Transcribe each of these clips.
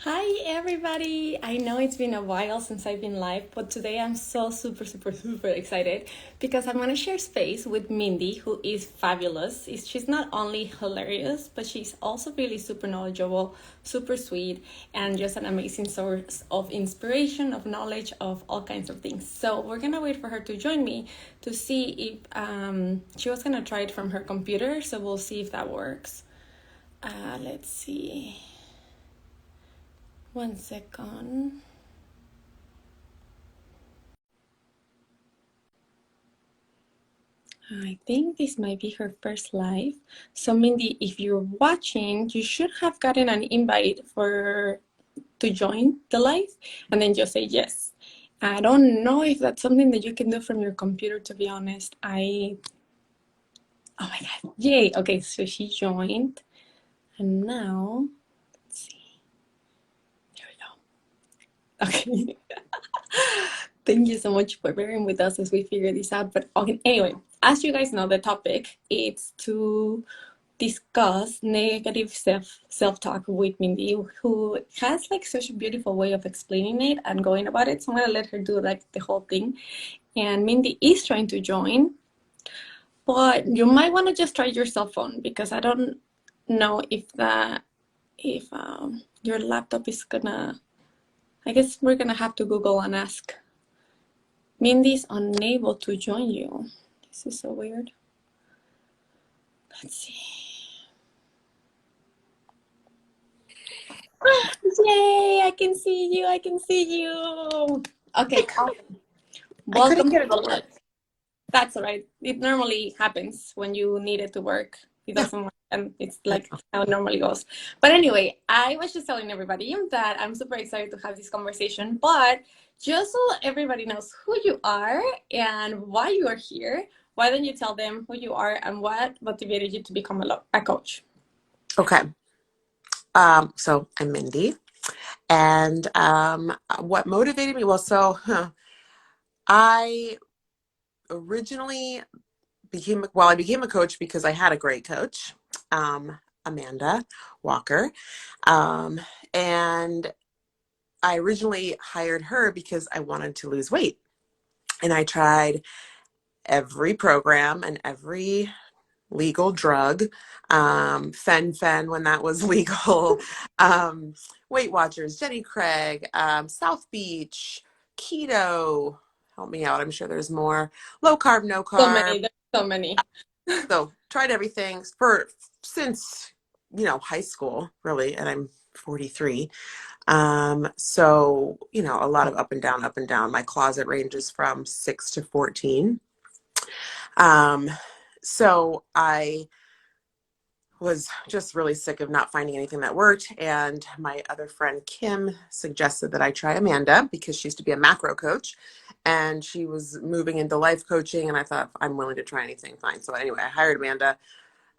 Hi everybody! I know it's been a while since I've been live, but today I'm so super excited because I'm gonna share space with Mindy, who is fabulous. She's not only hilarious, but she's also really super knowledgeable, super sweet, and just an amazing source of inspiration, of knowledge, of all kinds of things. So we're gonna wait for her to join me to see if she was gonna try it from her computer, so we'll see if that works. Let's see. One second. I think this might be her first live. So Mindy, if you're watching, you should have gotten an invite to join the live and then just say yes. I don't know if that's something that you can do from your computer, to be honest. Oh my God, yay. Okay, so she joined and now, let's see, here we go. Okay. Thank you so much for bearing with us as we figure this out. But okay, anyway, as you guys know, the topic is to discuss negative self-talk with Mindy, who has like such a beautiful way of explaining it and going about it. So I'm gonna let her do like the whole thing. And Mindy is trying to join, but you might want to just try your cell phone because I don't know if your laptop is gonna. I guess we're gonna have to Google and ask. Mindy's unable to join you. This is so weird. Let's see. Yay, I can see you. I can see you. Okay, awesome. I couldn't Welcome get to it the to live. work. That's all right. It normally happens when you need it to work. It doesn't work, and it's like how it normally goes. But anyway, I was just telling everybody that I'm super excited to have this conversation. But just so everybody knows who you are and why you are here, why don't you tell them who you are and what motivated you to become a coach? Okay. So I'm Mindy. And what motivated me? I originally I became a coach because I had a great coach, Amanda Walker. Um, and I originally hired her because I wanted to lose weight. And I tried every program and every legal drug, fen when that was legal, um, Weight Watchers, Jenny Craig, South Beach, keto. Help me out. I'm sure there's more. Low carb, no So many, carb. there's so many. So tried everything since high school, really, and I'm 43. So a lot of up and down, up and down. My closet ranges from 6 to 14. Um, so I was just really sick of not finding anything that worked. And my other friend, Kim, suggested that I try Amanda because she used to be a macro coach and she was moving into life coaching. And I thought, I'm willing to try anything, fine. So anyway, I hired Amanda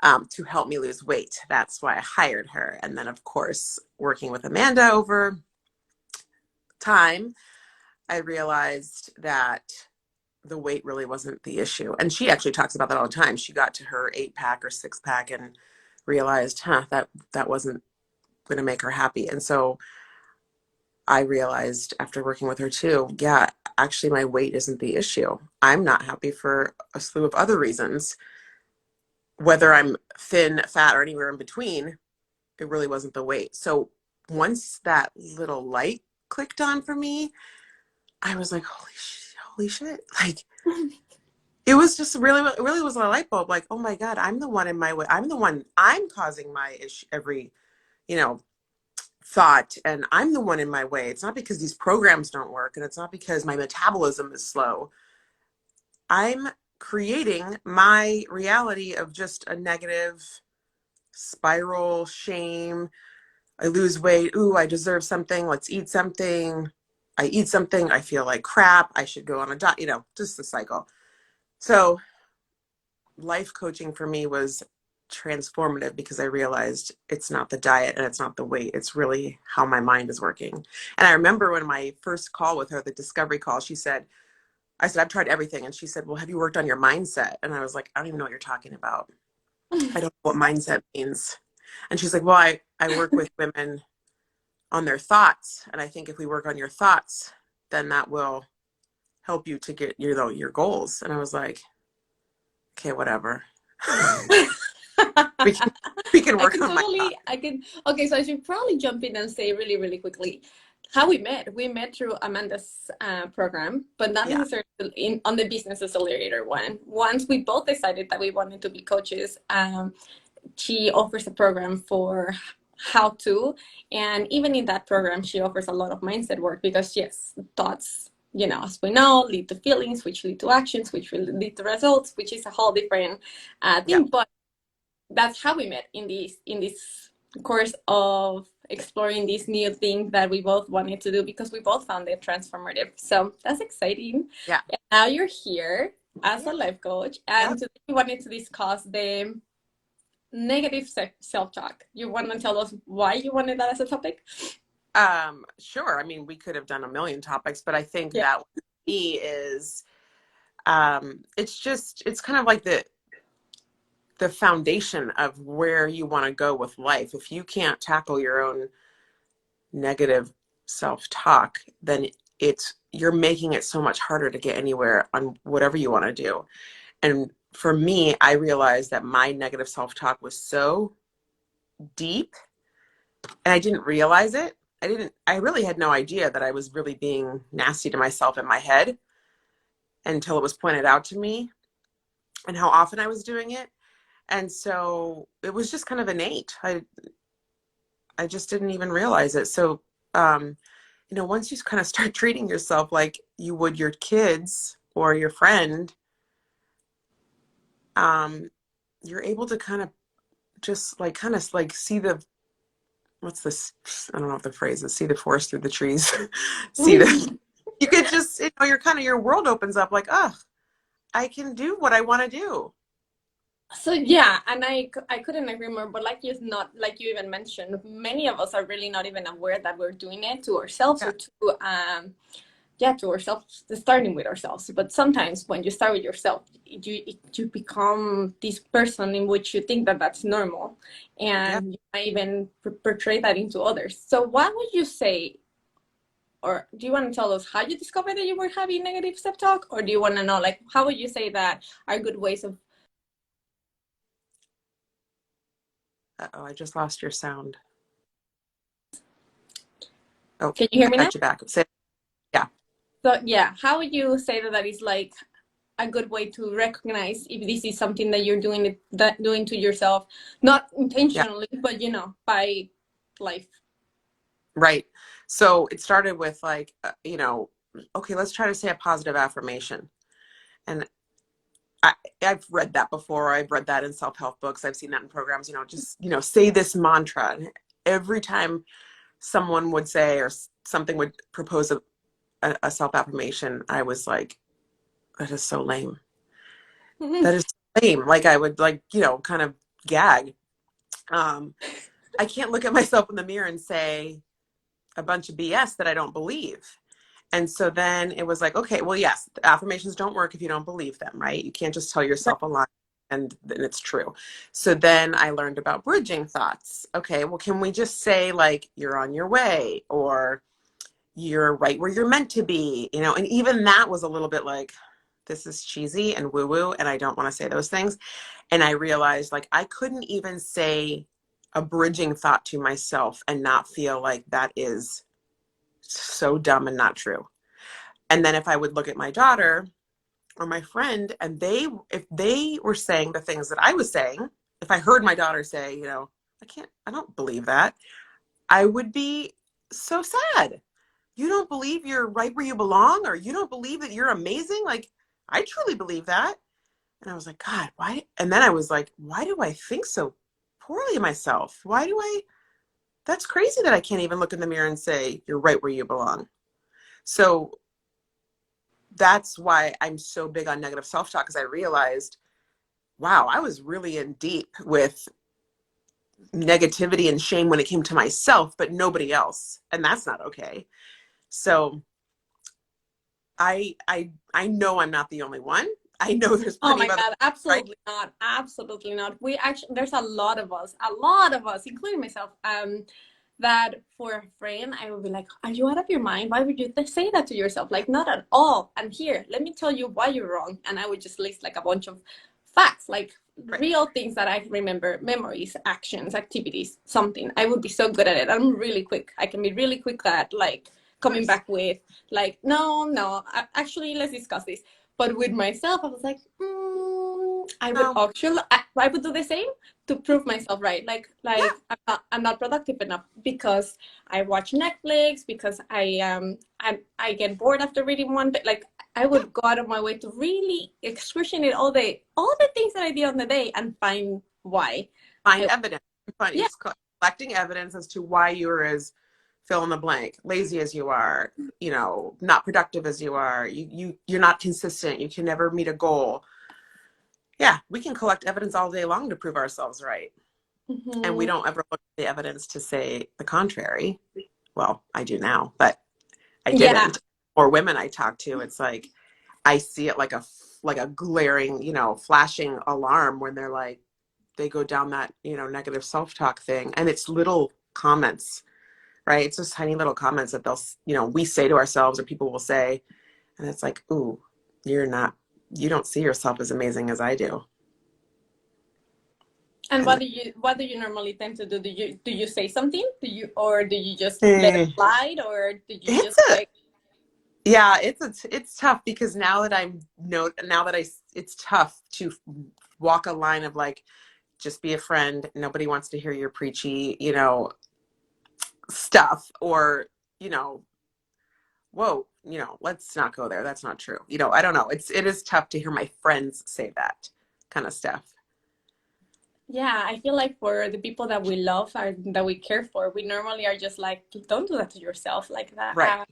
to help me lose weight. That's why I hired her. And then, of course, working with Amanda over time, I realized that the weight really wasn't the issue. And she actually talks about that all the time. She got to her 8-pack or 6-pack and realized, that wasn't going to make her happy. And so I realized after working with her too, yeah, actually my weight isn't the issue. I'm not happy for a slew of other reasons. Whether I'm thin, fat, or anywhere in between, it really wasn't the weight. So once that little light clicked on for me, I was like, holy shit. Like, it was just it really was a light bulb. Like, oh my God, I'm the one in my way. I'm causing my issue, every, you know, thought, and I'm the one in my way. It's not because these programs don't work, and it's not because my metabolism is slow. I'm creating my reality of just a negative spiral, shame. I lose weight. Ooh, I deserve something. Let's eat something. I eat something. I feel like crap. I should go on a diet, just the cycle. So life coaching for me was transformative because I realized it's not the diet and it's not the weight. It's really how my mind is working. And I remember when my first call with her, the discovery call, I said, I've tried everything. And she said, well, have you worked on your mindset? And I was like, I don't even know what you're talking about. I don't know what mindset means. And she's like, well, I work with women on their thoughts. And I think if we work on your thoughts, then that will help you to get your goals. And I was like, okay, whatever. we can we can I work can on my totally, thoughts. I can, okay, so I should probably jump in and say really, really quickly how we met. We met through Amanda's program, but not Yeah. necessarily on the Business Accelerator one. Once we both decided that we wanted to be coaches, she offers a program for how to, and even in that program, she offers a lot of mindset work because, yes, thoughts, as we know, lead to feelings, which lead to actions, which will lead to results, which is a whole different Yeah. thing. But that's how we met in this course of exploring this new thing that we both wanted to do because we both found it transformative. So that's exciting. Yeah. And now you're here as Yeah. a life coach, Yep. and today we wanted to discuss the negative self-talk. You want to tell us why you wanted that as a topic? Sure. I mean, we could have done a million topics, but I think Yeah. that one for me is it's kind of like the foundation of where you want to go with life. If you can't tackle your own negative self-talk, then you're making it so much harder to get anywhere on whatever you want to do. And for me, I realized that my negative self-talk was so deep and I didn't realize it. I really had no idea that I was really being nasty to myself in my head until it was pointed out to me and how often I was doing it. And so it was just kind of innate. I just didn't even realize it. So, once you kind of start treating yourself like you would your kids or your friend, you're able to kind of just like see what's this? I don't know if the phrase is see the forest through the trees. You could just, your world opens up like, oh, I can do what I want to do. So yeah, and I couldn't agree more. But like you even mentioned, many of us are really not even aware that we're doing it to ourselves Yeah. or to ourselves, starting with ourselves. But sometimes when you start with yourself, you become this person in which you think that that's normal, Yeah. and you might even portray that into others. So what would you say, or do you want to tell us how you discovered that you were having negative self-talk, or do you want to know like how would you say that are good ways of? Uh-oh, I just lost your sound. Oh, Can you hear I me now? got you back. Say, yeah. So yeah, how would you say that is like a good way to recognize if this is something that you're doing to yourself, not Yeah. intentionally, but by life. Right. So it started with like, okay, let's try to say a positive affirmation. And I, I've read that before. I've read that in self-help books. I've seen that in programs, just, say this mantra. And every time someone would say, or something would propose a self-affirmation, I was like, that is so lame. That is so lame. Like I would like, kind of gag. Um, I can't look at myself in the mirror and say a bunch of BS that I don't believe. And so then it was like, okay, well, yes, the affirmations don't work if you don't believe them, right? You can't just tell yourself a lie and then it's true. So then I learned about bridging thoughts. Okay, well, can we just say like you're on your way or you're right where you're meant to be, and even that was a little bit like, this is cheesy and woo woo, and I don't want to say those things. And I realized like I couldn't even say a bridging thought to myself and not feel like that is so dumb and not true. And then if I would look at my daughter or my friend and if they were saying the things that I was saying, if I heard my daughter say, I don't believe that, I would be so sad. You don't believe you're right where you belong, or you don't believe that you're amazing? Like, I truly believe that. And I was like, God, why? And then I was like, why do I think so poorly of myself? That's crazy that I can't even look in the mirror and say, you're right where you belong. So that's why I'm so big on negative self-talk, because I realized, wow, I was really in deep with negativity and shame when it came to myself, but nobody else. And that's not okay. So I know I'm not the only one. I know there's Oh plenty my of other, God, right? absolutely not. Absolutely not. We actually, there's a lot of us, including myself, that for a friend, I would be like, are you out of your mind? Why would you say that to yourself? Like, not at all. And here, let me tell you why you're wrong. And I would just list like a bunch of facts, like Right. real things that I remember, memories, actions, activities, something. I would be so good at it. I'm really quick. I can be really quick at like Of coming course. back with like, no, actually, let's discuss this. But with myself, I was like, No. I would do the same to prove myself right. Yeah. I'm not productive enough because I watch Netflix, because I get bored after reading one, but like I Yeah. would go out of my way to really excruciate all the things that I did on the day and find why. Find I, evidence. yeah, Collecting evidence as to why you are as fill in the blank, lazy as you are, not productive as you are, you're not consistent, you can never meet a goal. Yeah, we can collect evidence all day long to prove ourselves right. And we mm-hmm. don't ever look at the evidence to say the contrary. Well, I do now, but I Yeah. didn't. Or women I talk to, it's like I see it like a glaring, flashing alarm when they're like they go down that, negative self-talk thing, and it's little comments, right? It's just tiny little comments that they'll, we say to ourselves or people will say, and it's like, ooh, you don't see yourself as amazing as I do. And And what do you normally tend to do? Do you say something? Do you just let it eh, slide, or do you it's just a like yeah, it's tough because now that it's tough to walk a line of like, just be a friend. Nobody wants to hear your preachy, stuff, or, you know, whoa, let's not go there. That's not true. I don't know. It is tough to hear my friends say that kind of stuff. yeah, I feel like for the people that we love or that we care for, we normally are just like, don't do that to yourself like that. Right.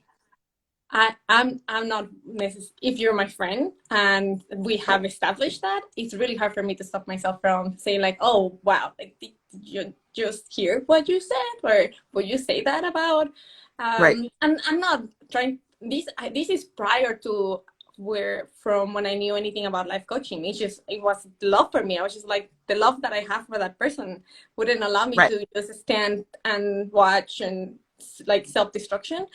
I'm not necessarily, if you're my friend and we have established that, it's really hard for me to stop myself from saying like, oh wow, like did you just hear what you said, or would you say that about? Right. And I'm not trying this is prior to where from when I knew anything about life coaching. It was love for me. I was just like, the love that I have for that person wouldn't allow me Right. to just stand and watch and like self-destruction.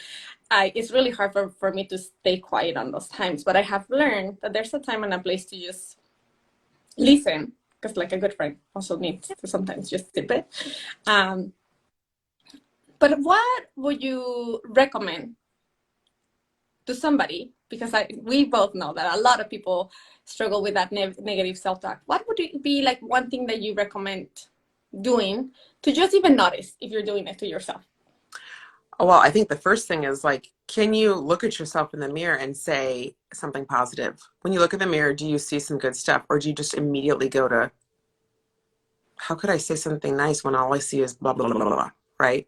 It's really hard for me to stay quiet on those times, but I have learned that there's a time and a place to just listen, because like a good friend also needs to sometimes just sip it. Um, but what would you recommend to somebody? Because we both know that a lot of people struggle with that negative self-talk. What would it be like one thing that you recommend doing to just even notice if you're doing it to yourself? Well, I think the first thing is like, can you look at yourself in the mirror and say something positive? When you look in the mirror, do you see some good stuff, or do you just immediately go to, how could I say something nice when all I see is blah blah blah blah, blah, right?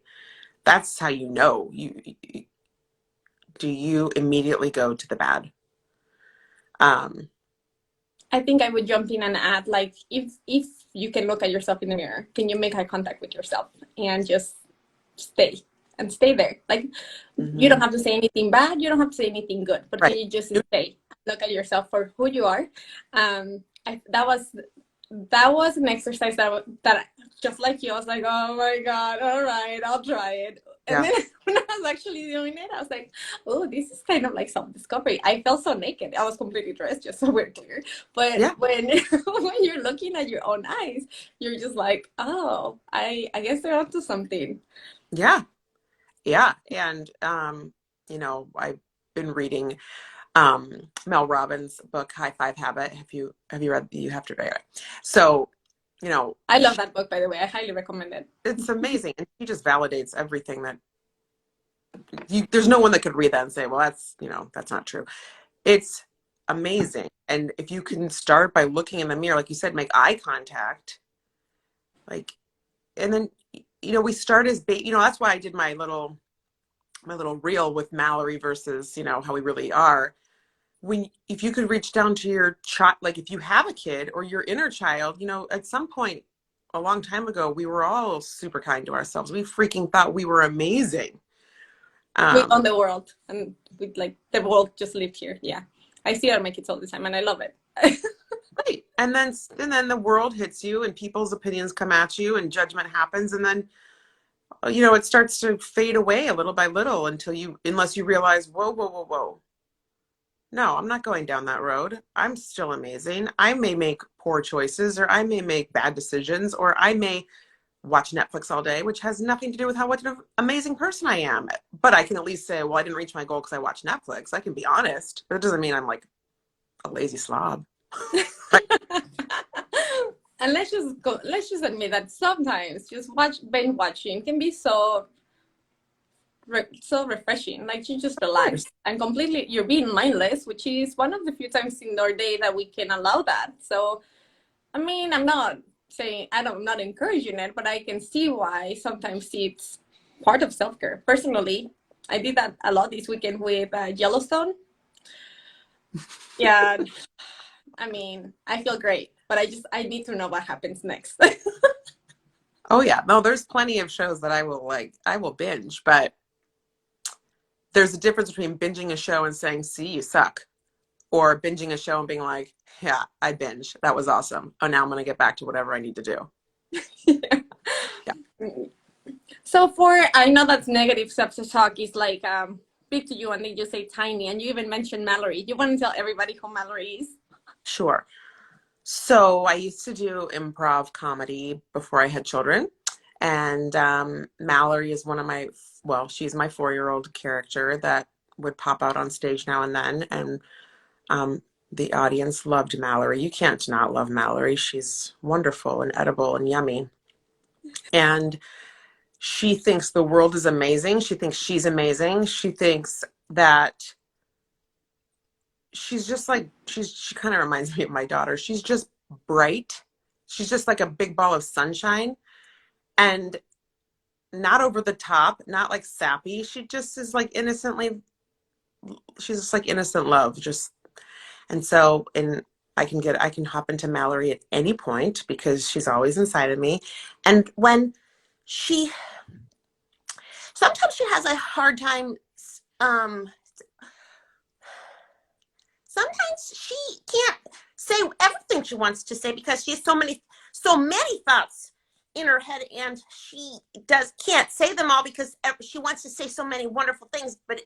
That's how you know. Do you immediately go to the bad? Um, I think I would jump in and add like, if you can look at yourself in the mirror, can you make eye contact with yourself and just stay stay there? Like, you don't mhm. have to say anything bad, you don't have to say anything good, but can Right. you just stay, look at yourself for who you are? That was an exercise that just like you, I was like, oh my god, all right, I'll try it. And Yeah. then when I was actually doing it, I was like, oh, this is kind of like self-discovery. I felt so naked. I was completely dressed, just so we're clear. But Yeah. when when you're looking at your own eyes, you're just like, oh, I guess they're onto something. Yeah. Yeah. And, I've been reading Mel Robbins' book, High Five Habit. Have you read, you have to read it. So, you know, I love she, that book, by the way. I highly recommend it. it's amazing. And she just validates everything that there's no one that could read that and say, well, that's not true. It's amazing. And if you can start by looking in the mirror, like you said, make eye contact, like, and then, we start as, that's why I did my little reel with Mallory versus, how we really are. If you could reach down to your child, like if you have a kid or your inner child, at some point a long time ago, we were all super kind to ourselves. We freaking thought we were amazing. We Um, own the world, and we like the world just lived here. Yeah, I see it on my kids all the time, and I love it. right. And then the world hits you and people's opinions come at you and judgment happens. And then it starts to fade away a little by little unless you realize, whoa, whoa, whoa, whoa. No, I'm not going down that road. I'm still amazing. I may make poor choices, or I may make bad decisions, or I may watch Netflix all day, which has nothing to do with how what an amazing person I am. But I can at least say, well, I didn't reach my goal because I watched Netflix. I can be honest, but it doesn't mean I'm like a lazy slob. Right? And let's just admit that sometimes just binge watching can be so refreshing. Like you just Of course. relax and completely you're being mindless, which is one of the few times in our day that we can allow that. So I mean, I'm not saying I'm not encouraging it, but I can see why sometimes it's part of self care. Personally, I did that a lot this weekend with Yellowstone. Yeah, I mean, I feel great, but I need to know what happens next. Oh yeah. No, there's plenty of shows that I will binge, but there's a difference between binging a show and saying, see, you suck, or binging a show and being like, yeah, I binged. That was awesome. Oh, now I'm going to get back to whatever I need to do. Yeah. Yeah. So I know that's negative self-talk is like big to you and they just say tiny, and you even mentioned Mallory. Do you want to tell everybody who Mallory is? Sure. So I used to do improv comedy before I had children. And Mallory is she's my 4-year-old character that would pop out on stage now and then. And the audience loved Mallory. You can't not love Mallory. She's wonderful and edible and yummy. And she thinks the world is amazing. She thinks she's amazing. She thinks that she's just like, she kind of reminds me of my daughter. She's just bright. She's just like a big ball of sunshine, and not over the top, not like sappy. She just is like she's just like innocent love. And so, and I can hop into Mallory at any point because she's always inside of me. And she, sometimes she has a hard time, um, sometimes she can't say everything she wants to say because she has so many thoughts in her head, and she can't say them all because she wants to say so many wonderful things, but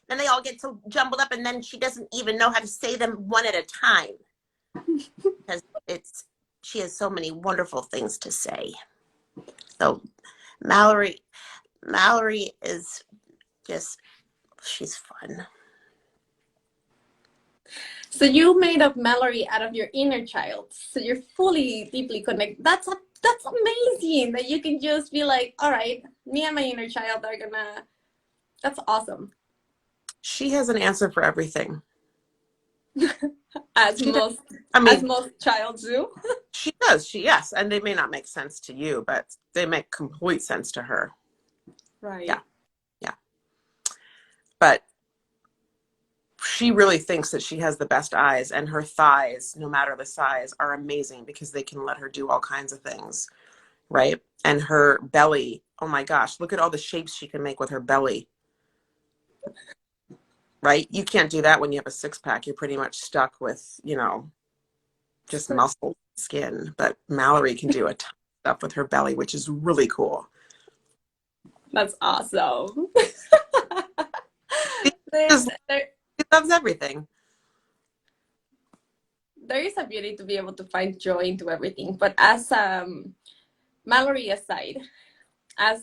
then they all get so jumbled up, and then she doesn't even know how to say them one at a time because she has so many wonderful things to say. So Mallory is just, she's fun. So you made up Mallory out of your inner child. So you're fully, deeply connected. That's amazing that you can just be like, all right, me and my inner child are gonna. That's awesome. She has an answer for everything. As She does. most I as mean, most childs do. she does. Yes, and they may not make sense to you, but they make complete sense to her. Right. Yeah, yeah. But she really thinks that she has the best eyes, and her thighs, no matter the size, are amazing because they can let her do all kinds of things, right? And her belly, oh my gosh, look at all the shapes she can make with her belly, right? You can't do that when you have a six pack. You're pretty much stuck with, just muscle skin. But Mallory can do a ton of stuff with her belly, which is really cool. That's awesome. She, there, just, there, she loves everything. there is a beauty to be able to find joy into everything. But as Mallory aside, as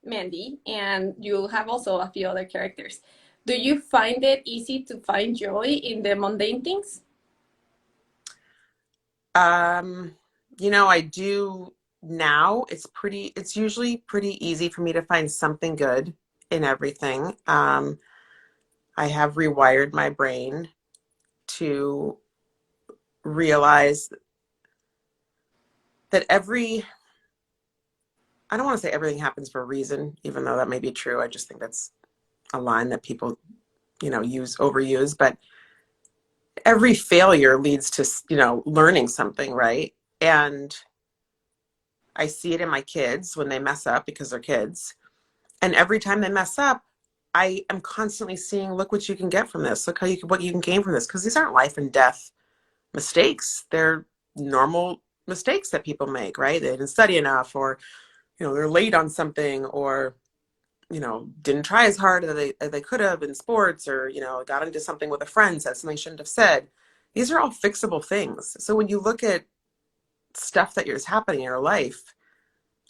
Mindy, and you have also a few other characters, do you find it easy to find joy in the mundane things? Um, I do now. It's usually pretty easy for me to find something good in everything. I have rewired my brain to realize that I don't want to say everything happens for a reason, even though that may be true. I just think that's a line that people, overuse, but every failure leads to, learning something, right? And I see it in my kids when they mess up because they're kids. And every time they mess up, I am constantly seeing, look what you can get from this. Look what you can gain from this. Because these aren't life and death mistakes. They're normal mistakes that people make, right? They didn't study enough, or, they're late on something, or didn't try as hard as they could have in sports, or got into something with a friend, said something shouldn't have said. These are all fixable things. So when you look at stuff that is happening in your life,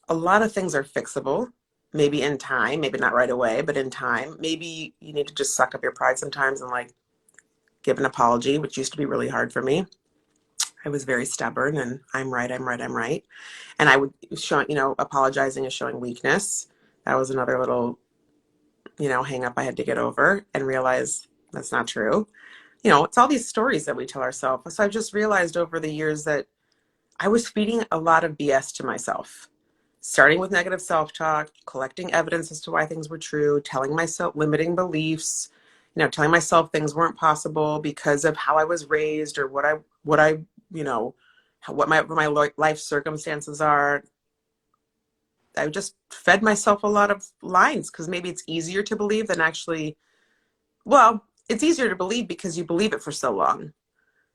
a lot of things are fixable. Maybe in time, maybe not right away, but in time. Maybe you need to just suck up your pride sometimes and like give an apology, which used to be really hard for me. I was very stubborn and I'm right, I'm right, I'm right. And I would show, apologizing is showing weakness. That was another little, hang up I had to get over and realize that's not true. It's all these stories that we tell ourselves. So I've just realized over the years that I was feeding a lot of BS to myself, starting with negative self-talk, collecting evidence as to why things were true, telling myself limiting beliefs, telling myself things weren't possible because of how I was raised, or you know, what my life circumstances are. I just fed myself a lot of lines because maybe it's easier to believe than actually, well, it's easier to believe because you believe it for so long,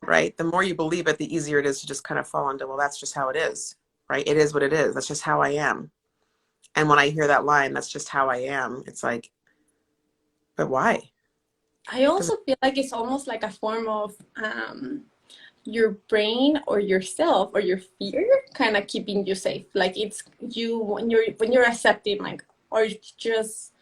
right? The more you believe it, the easier it is to just kind of fall into, well, that's just how it is, right? It is what it is. That's just how I am. And when I hear that line, that's just how I am, it's like, but why? I Does also feel like it's almost like a form of your brain or yourself or your fear kind of keeping you safe. Like it's you when you're accepting, like, or just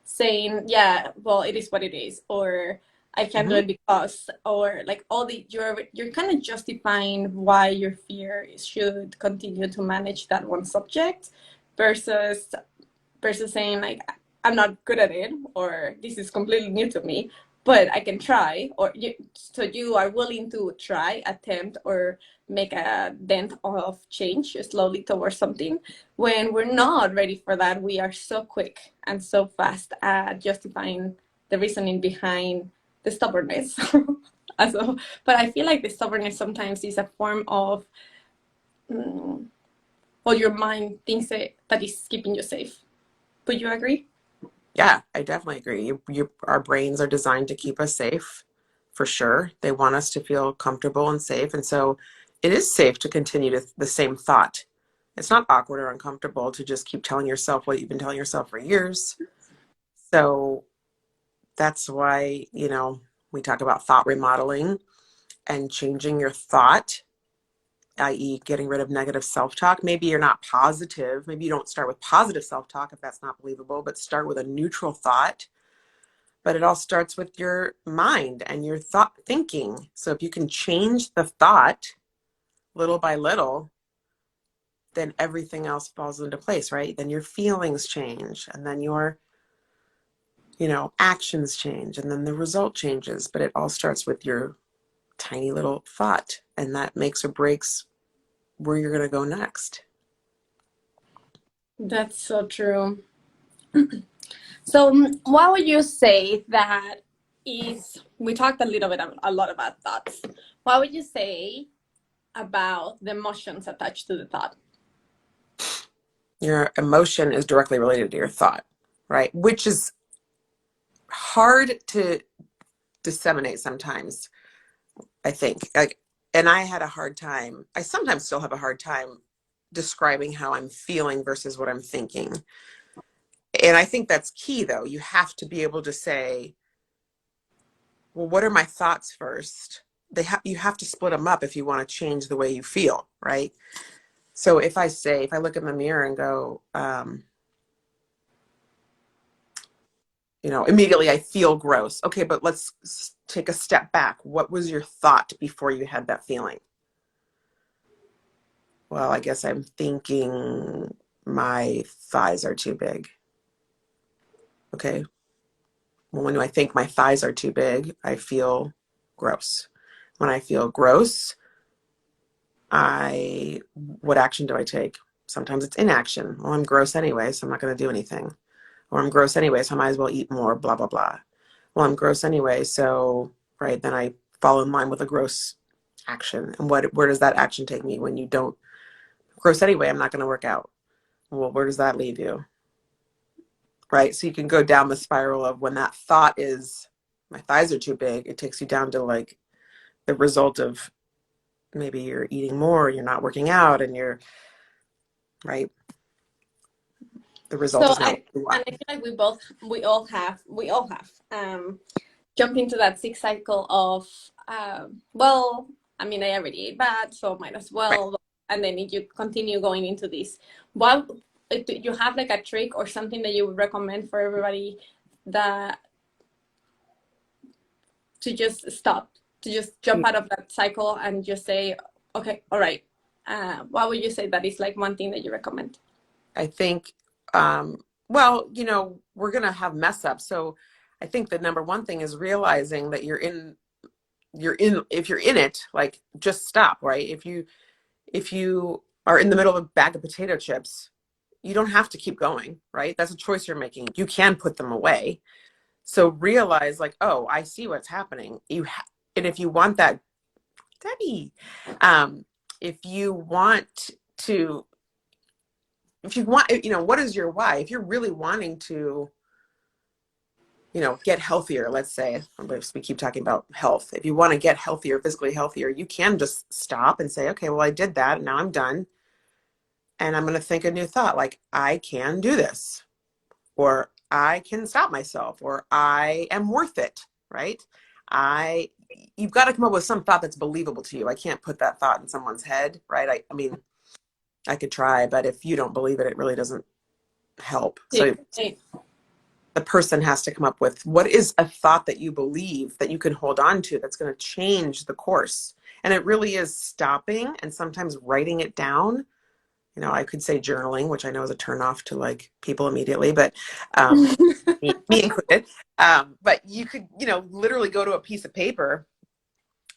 saying, yeah, well, it is what it is, or I can't do mm-hmm. it because, or like all the you're kind of justifying why your fear should continue to manage that one subject, versus saying like, I'm not good at it, or this is completely new to me, but I can try. Or so you are willing to try, attempt, or make a dent of change slowly towards something. When we're not ready for that, we are so quick and so fast at justifying the reasoning behind the stubbornness. Also, but I feel like the stubbornness sometimes is a form of, well, your mind thinks that is keeping you safe. Would you agree? Yeah, I definitely agree. Our brains are designed to keep us safe, for sure. They want us to feel comfortable and safe. And so it is safe to continue the same thought. It's not awkward or uncomfortable to just keep telling yourself what you've been telling yourself for years. So that's why, we talk about thought remodeling and changing your thought, i.e., getting rid of negative self talk. Maybe you're not positive. Maybe you don't start with positive self talk if that's not believable, but start with a neutral thought. But it all starts with your mind and your thought thinking. So if you can change the thought little by little, then everything else falls into place, right? Then your feelings change, and then your, actions change, and then the result changes. But it all starts with your tiny little thought, and that makes or breaks where you're going to go next. That's so true. So, what would you say that is? We talked a little bit, a lot about thoughts. What would you say about the emotions attached to the thought? Your emotion is directly related to your thought, right? Which is hard to disseminate sometimes, I think. Like, and I had a hard time, I sometimes still have a hard time describing how I'm feeling versus what I'm thinking. And I think that's key, though. You have to be able to say, well, what are my thoughts first? You have to split them up if you want to change the way you feel, right? So if I look in the mirror and go, immediately I feel gross. Okay, but let's take a step back. What was your thought before you had that feeling? Well, I guess I'm thinking my thighs are too big. Okay. Well, when I think my thighs are too big, I feel gross. When I feel gross, what action do I take? Sometimes it's inaction. Well, I'm gross anyway, so I'm not going to do anything. Or I'm gross anyway, so I might as well eat more, blah, blah, blah. Well, I'm gross anyway, so, right, then I fall in line with a gross action. And where does that action take me when you don't? Gross anyway, I'm not going to work out. Well, where does that leave you? Right? So you can go down the spiral of when that thought is, my thighs are too big, it takes you down to like the result of maybe you're eating more, you're not working out, and you're, right? the result So is not what you want. I feel like we all have jump into that sick cycle of well, I mean, I already ate bad, so might as Right. well. And then if you continue going into this, what do you have like a trick or something that you would recommend for everybody that to just stop, to just jump out of that cycle and just say, okay, all right. What would you say that is like one thing that you recommend? I think, well, we're going to have mess ups. So I think the number one thing is realizing that if you're in it, like just stop, right? If you are in the middle of a bag of potato chips, you don't have to keep going, right? That's a choice you're making. You can put them away. So realize like, oh, I see what's happening. And if you want that, Debbie, um, if you want to, if you want, what is your why? If you're really wanting to, get healthier, let's say, we keep talking about health. If you want to get healthier, physically healthier, you can just stop and say, okay, well, I did that. And now I'm done. And I'm going to think a new thought like, I can do this, or I can stop myself, or I am worth it, right? I, you've got to come up with some thought that's believable to you. I can't put that thought in someone's head, right? I mean, I could try, but if you don't believe it, it really doesn't help. Sí, So sí. the person has to come up with what is a thought that you believe that you can hold on to that's going to change the course. And it really is stopping and sometimes writing it down. I could say journaling, which I know is a turnoff to like people immediately, but me included. But you could, literally go to a piece of paper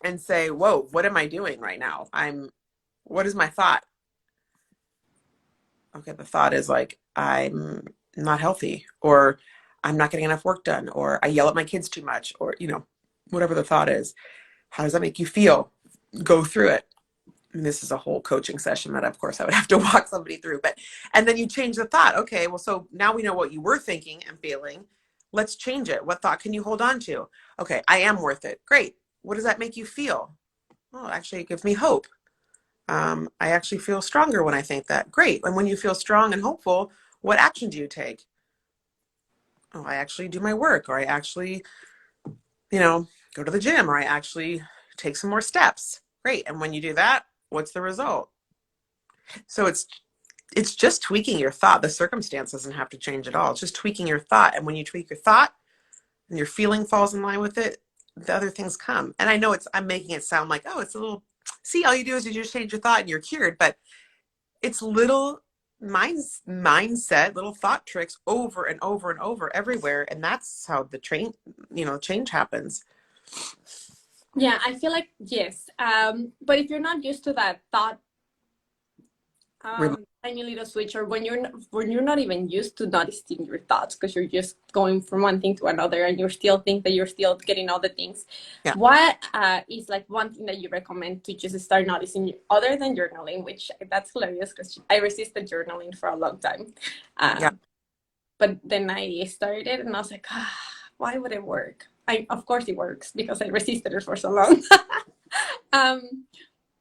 and say, whoa, what am I doing right now? What is my thought? Okay, the thought is like, I'm not healthy, or I'm not getting enough work done, or I yell at my kids too much, or, whatever the thought is. How does that make you feel? Go through it. And this is a whole coaching session that, of course, I would have to walk somebody through. And then you change the thought. Okay, well, so now we know what you were thinking and feeling. Let's change it. What thought can you hold on to? Okay, I am worth it. Great. What does that make you feel? Well, actually, it gives me hope. I actually feel stronger when I think that. Great. And when you feel strong and hopeful, what action do you take? Oh, I actually do my work, or I actually, go to the gym, or I actually take some more steps. Great. And when you do that, what's the result? So it's just tweaking your thought. The circumstance doesn't have to change at all. It's just tweaking your thought. And when you tweak your thought and your feeling falls in line with it, the other things come. And I know I'm making it sound like, oh, it's a little, see, all you do is you just change your thought and you're cured. But it's little mindset, little thought tricks over and over and over everywhere. And that's how the change happens. Yeah, I feel like yes. But if you're not used to that thought, tiny little switch, or when you're not even used to noticing your thoughts because you're just going from one thing to another, and you still think that you're still getting all the things. Yeah. What is like one thing that you recommend to just start noticing other than journaling? Which that's hilarious because I resisted journaling for a long time. Yeah. But then I started it and I was like, why would it work? Of course it works because I resisted it for so long.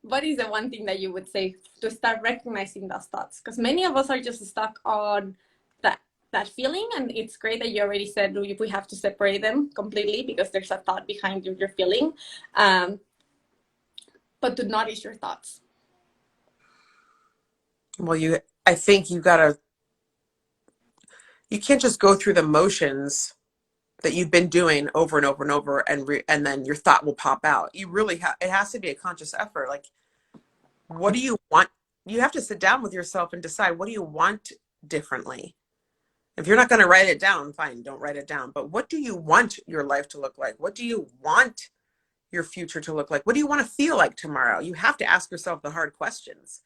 What is the one thing that you would say to start recognizing those thoughts? Because many of us are just stuck on that feeling, and it's great that you already said we have to separate them completely because there's a thought behind your feeling. But to notice your thoughts. Well, I think you can't just go through the motions that you've been doing over and over and over, and then your thought will pop out. You really it has to be a conscious effort. Like, what do you want? You have to sit down with yourself and decide, what do you want differently? If you're not going to write it down, fine, don't write it down. But what do you want your life to look like? What do you want your future to look like? What do you want to feel like tomorrow? You have to ask yourself the hard questions,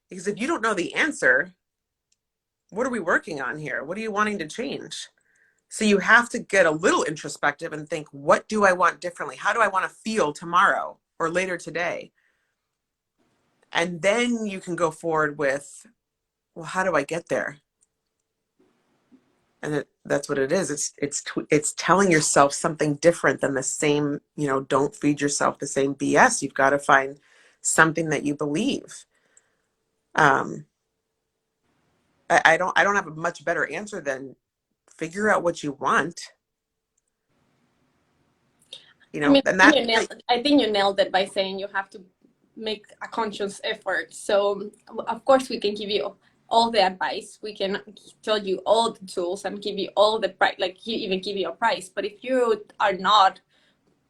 because if you don't know the answer, what are we working on here? What are you wanting to change? So you have to get a little introspective and think, what do I want differently? How do I want to feel tomorrow or later today? And then you can go forward with, well, how do I get there? And that's what it is. It's telling yourself something different than the same, don't feed yourself the same BS. You've got to find something that you believe. I don't have a much better answer than figure out what you want, I mean, and that, I think you nailed it by saying you have to make a conscious effort. So, of course, we can give you all the advice. We can tell you all the tools and give you all the price, like even give you a price. But if you are not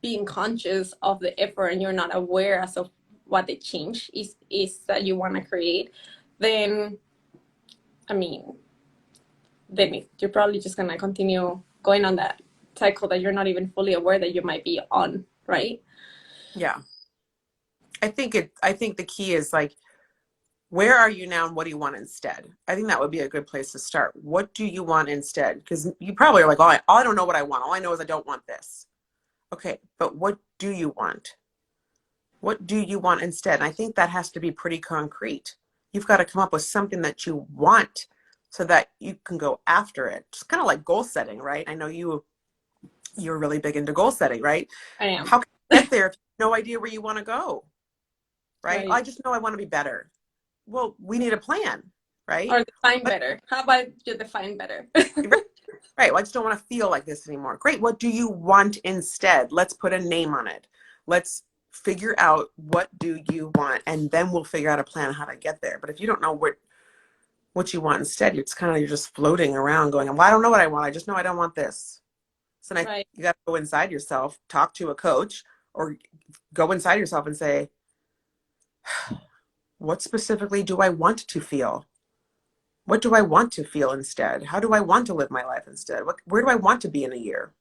being conscious of the effort and you're not aware as of what the change is that you want to create, then I mean, then you're probably just gonna continue going on that cycle that you're not even fully aware that you might be on, right? yeah. I think the key is like, where are you now and what do you want instead? I think that would be a good place to start. What do you want instead? Because you probably are like, I don't know what I want. All I know is I don't want this. Okay, but what do you want? What do you want instead? And I think that has to be pretty concrete. You've got to come up with something that you want so that you can go after it. It's kind of like goal setting, right? I know you're really big into goal setting, right? I am. How can you get there if you have no idea where you want to go, right? Right. I just know I want to be better. Well, we need a plan, right? Or define But, better. How about you define better? right. Well, I just don't want to feel like this anymore. Great. What do you want instead? Let's put a name on it. Let's figure out what do you want, and then we'll figure out a plan how to get there. But if you don't know what you want instead, you're just floating around going, well, I don't know what I want. I just know I don't want this. So then Right. you got to go inside yourself, talk to a coach, or go inside yourself and say, what specifically do I want to feel? What do I want to feel instead? How do I want to live my life instead? Where do I want to be in a year?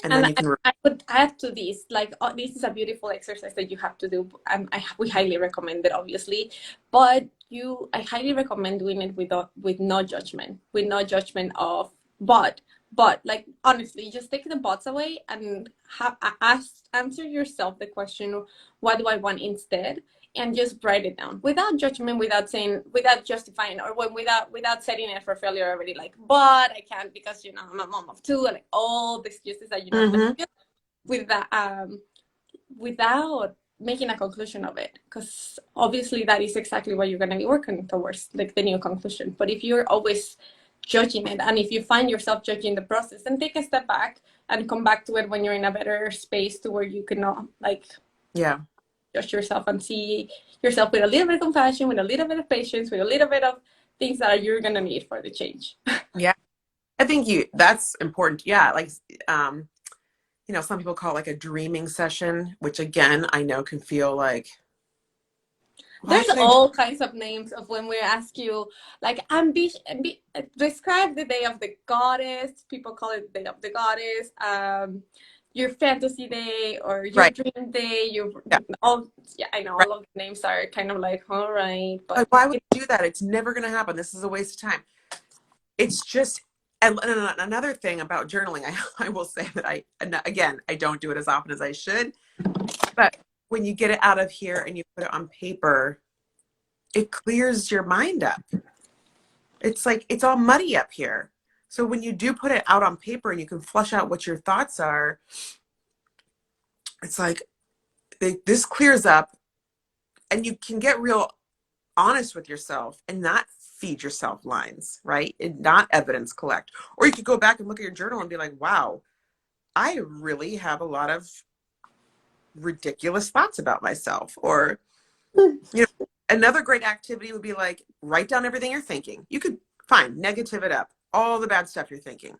And then And you can, I would add to this, like, this is a beautiful exercise that you have to do. We highly recommend it, obviously, but I highly recommend doing it with no judgment, but like honestly, just take the bots away and answer yourself the question, what do I want instead? And just write it down without judgment, without justifying, or without setting it for failure already. Like, but I can't because I'm a mom of two, and like all the excuses that mm-hmm. with that, without making a conclusion of it, because obviously that is exactly what you're going to be working towards, like the new conclusion. But if you're always judging it, and if you find yourself judging the process, then take a step back and come back to it when you're in a better space to where you can like Yeah. judge yourself and see yourself with a little bit of compassion, with a little bit of patience, with a little bit of things that you're going to need for the change. Yeah. I think that's important. Yeah. Like, some people call it like a dreaming session, which again, I know can feel like, why There's should I do? all kinds of names of when we ask you, like, describe the day of the goddess. People call it the day of the goddess. Your fantasy day or your Right. dream day. Yeah. All, yeah, I know Right. all of the names are kind of like, all right, Like, but why would you do that? It's never going to happen. This is a waste of time. It's just, and another thing about journaling, I will say that again, I don't do it as often as I should, but when you get it out of here and you put it on paper, it clears your mind up. It's like, it's all muddy up here. So when you do put it out on paper and you can flush out what your thoughts are, it's like this clears up, and you can get real honest with yourself and not feed yourself lines, right? And not evidence collect. Or you could go back and look at your journal and be like, wow, I really have a lot of ridiculous thoughts about myself. Or, another great activity would be like, write down everything you're thinking. You could negative it up, all the bad stuff you're thinking,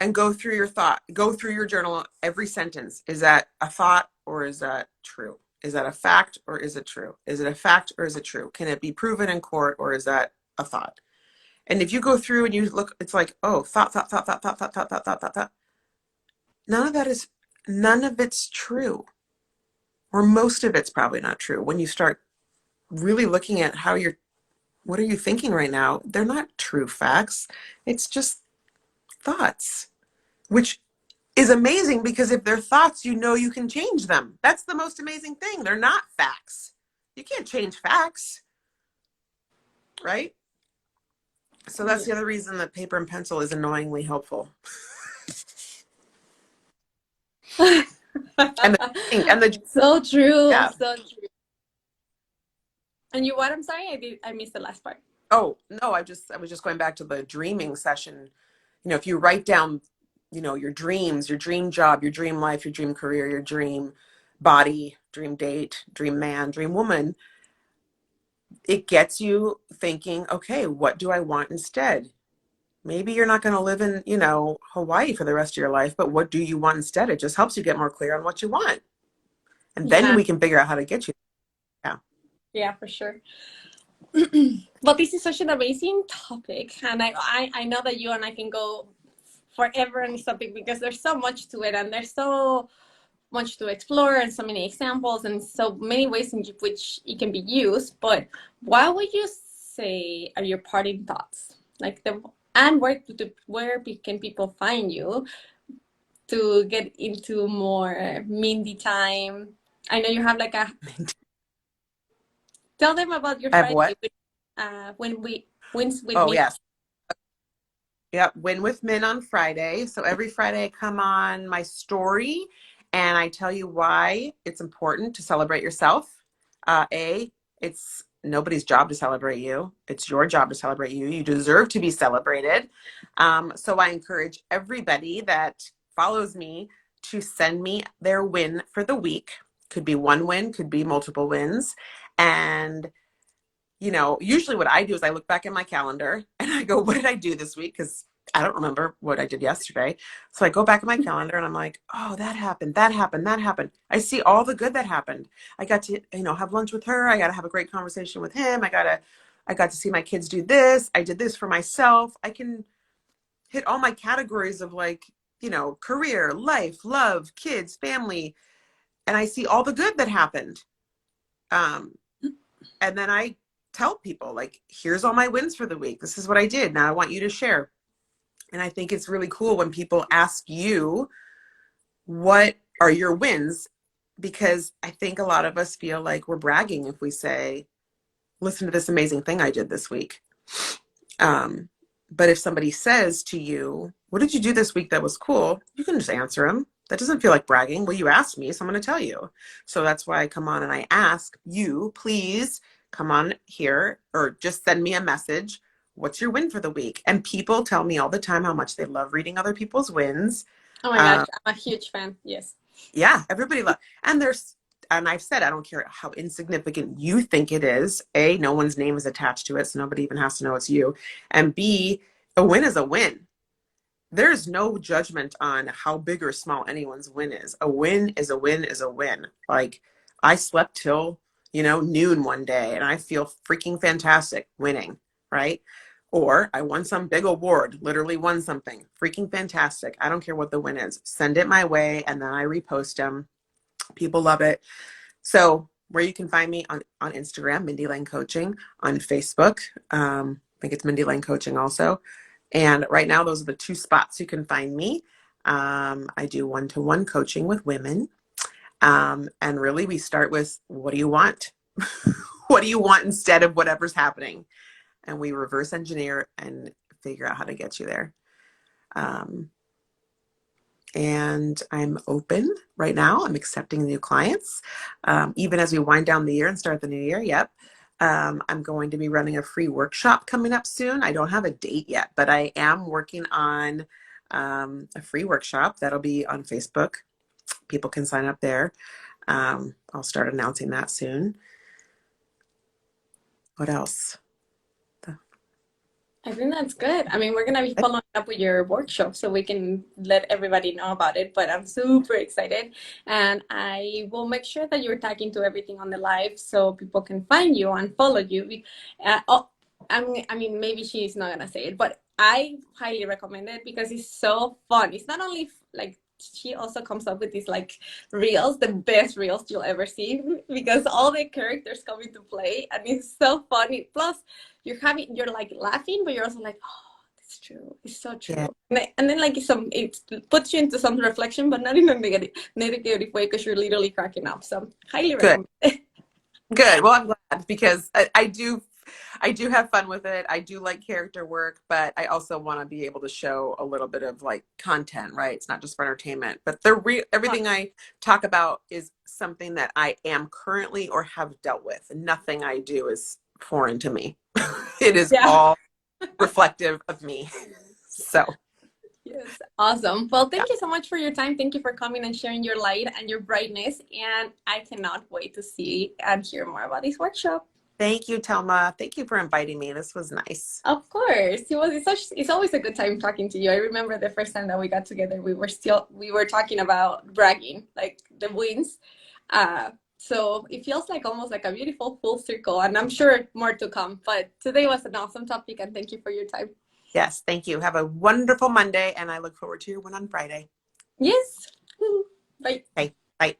and go through your journal. Every sentence, is that a thought or is that true? Is that a fact or is it true? Is it a fact or is it true? Can it be proven in court or is that a thought? And if you go through and you look, it's like, oh, thought, thought, thought, thought, thought, thought, thought, thought, thought, thought, thought. None of it's true. Or most of it's probably not true. When you start really looking at what are you thinking right now? They're not true facts. It's just thoughts, which is amazing because if they're thoughts, you can change them. That's the most amazing thing. They're not facts. You can't change facts, right? So that's the other reason that paper and pencil is annoyingly helpful. And the So true, yeah, so true. And you what? I'm sorry, I missed the last part. Oh, no, I was just going back to the dreaming session. You know, if you write down, you know, your dreams, your dream job, your dream life, your dream career, your dream body, dream date, dream man, dream woman, it gets you thinking, okay, what do I want instead? Maybe you're not going to live in, you know, Hawaii for the rest of your life, but what do you want instead? It just helps you get more clear on what you want. And then Yeah, we can figure out how to get you. Yeah. yeah, for sure. But this is such an amazing topic, and I know that you and I can go forever on this topic because there's so much to it, and there's so much to explore, and so many examples, and so many ways in which it can be used. But what would you say are your parting thoughts? Like the and where can people find you to get into more Mindy time? I know you have like a tell them about your I have Friday what? when we wins with Oh, me. yes. Yep, Win with Min on Friday. So every Friday I come on my story and I tell you why it's important to celebrate yourself. It's nobody's job to celebrate you. It's your job to celebrate you. You deserve to be celebrated. So I encourage everybody that follows me to send me their win for the week. Could be one win, could be multiple wins. And you know, usually what I do is I look back at my calendar and I go, what did I do this week? Because I don't remember what I did yesterday. So I go back in my calendar and I'm like, oh, that happened, that happened, that happened. I see all the good that happened. I got to, you know, have lunch with her. I got to have a great conversation with him. I got to see my kids do this. I did this for myself. I can hit all my categories of like, you know, career, life, love, kids, family. And I see all the good that happened. Um, and then I tell people like, here's all my wins for the week. This is what I did. Now I want you to share. And I think it's really cool when people ask you, what are your wins? Because I think a lot of us feel like we're bragging if we say, listen to this amazing thing I did this week. Um, but if somebody says to you, what did you do this week that was cool? You can just answer them. That doesn't feel like bragging. Well, you asked me, so I'm going to tell you. So that's why I come on and I ask you, please come on here or just send me a message. What's your win for the week? And people tell me all the time how much they love reading other people's wins. Oh my gosh, Um, I'm a huge fan. Yes. yeah, everybody loves, and and I've said, I don't care how insignificant you think it is. A, no one's name is attached to it, so nobody even has to know it's you. And B, a win is a win. There's no judgment on how big or small anyone's win is. A win is a win is a win. Like I slept till, you know, noon one day and I feel freaking fantastic winning, right? Or I won some big award, literally won something, freaking fantastic. I don't care what the win is. Send it my way and then I repost them. People love it. So where you can find me on Instagram, Mindy Lane Coaching, on Facebook. I think it's Mindy Lane Coaching also. And right now, those are the two spots you can find me. I do one-to-one coaching with women. And really, we start with, what do you want? What do you want instead of whatever's happening? And we reverse engineer and figure out how to get you there. Um, and I'm open right now. I'm accepting new clients. Even as we wind down the year and start the new year. Yep. I'm going to be running a free workshop coming up soon. I don't have a date yet, but I am working on a free workshop that'll be on Facebook. People can sign up there. I'll start announcing that soon. What else? I think that's good. I mean, we're gonna be following up with your workshop so we can let everybody know about it. But I'm super excited, and I will make sure that you're tagging to everything on the live so people can find you and follow you. I mean, maybe she's not gonna say it, but I highly recommend it because it's so fun. It's not only like she also comes up with these like reels, the best reels you'll ever see because all the characters come into play and it's so funny. Plus, you're like laughing, but you're also like, oh, it's true. It's so Yeah. true. And then like it puts you into some reflection, but not in a negative way because you're literally cracking up. So highly Good. recommend. Good. Well, I'm glad because I do. I do have fun with it. I do like character work, but I also want to be able to show a little bit of like content, right? It's not just for entertainment, but everything I talk about is something that I am currently or have dealt with. Nothing I do is foreign to me. It is Yeah. all reflective of me. So, Yes. Awesome. Well, yeah. thank you so much for your time. Thank you for coming and sharing your light and your brightness. And I cannot wait to see and hear more about this workshop. Thank you, Telma. Thank you for inviting me. This was nice. Of course. It's always a good time talking to you. I remember the first time that we got together, we were talking about bragging, like the wins. So it feels like almost like a beautiful full circle, and I'm sure more to come. But today was an awesome topic, and thank you for your time. Yes, thank you. Have a wonderful Monday, and I look forward to your one on Friday. Yes. Bye. Okay, bye.